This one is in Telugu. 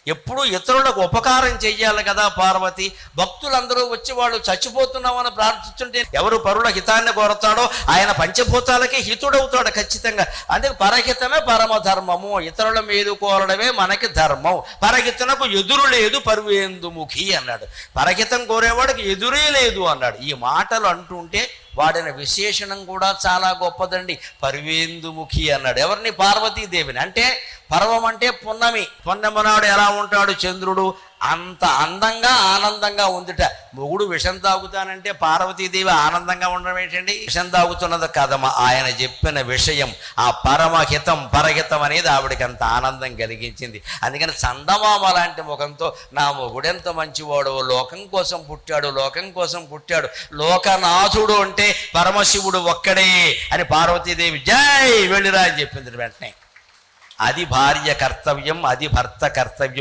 ఎప్పుడు ఇతరులకు ఉపకారం చెయ్యాలి కదా పార్వతి. భక్తులందరూ వచ్చి వాళ్ళు చచ్చిపోతున్నామని ప్రార్థిస్తుంటే ఎవరు పరుల హితాన్ని కోరతాడో ఆయన పంచభూతాలకి హితుడవుతాడు ఖచ్చితంగా. అందుకే పరహితమే పరమధర్మము, ఇతరుల మీద కోరడమే మనకి ధర్మం. పరహితనకు ఎదురు లేదు పర్వేందుముఖి అన్నాడు. పరహితం కోరేవాడికి ఎదురే లేదు అన్నాడు. ఈ మాటలు అంటుంటే వాడిన విశేషణం కూడా చాలా గొప్పదండి. పర్వేందుముఖి అన్నాడు. ఎవరిని? పార్వతీదేవిని. అంటే పర్వం అంటే పున్నమి. పున్నమి నాడు ఎలా ఉంటాడు చంద్రుడు, అంత అందంగా ఆనందంగా ఉందిట. మొగుడు విషం తాగుతానంటే పార్వతీదేవి ఆనందంగా ఉండడం ఏంటండి? విషం తాగుతున్నది కదమ్మా. ఆయన చెప్పిన విషయం ఆ పరమహితం పరహితం అనేది ఆవిడకి అంత ఆనందం కలిగించింది. అందుకని చందమామ లాంటి ముఖంతో నా మొగుడెంత మంచివాడు, లోకం కోసం పుట్టాడు, లోకం కోసం పుట్టాడు, లోకనాథుడు అంటే పరమశివుడు ఒక్కడే అని పార్వతీదేవి జై వెళ్ళిరా అని చెప్పింది వెంటనే. అది భార్య కర్తవ్యం, అది భర్త కర్తవ్యం.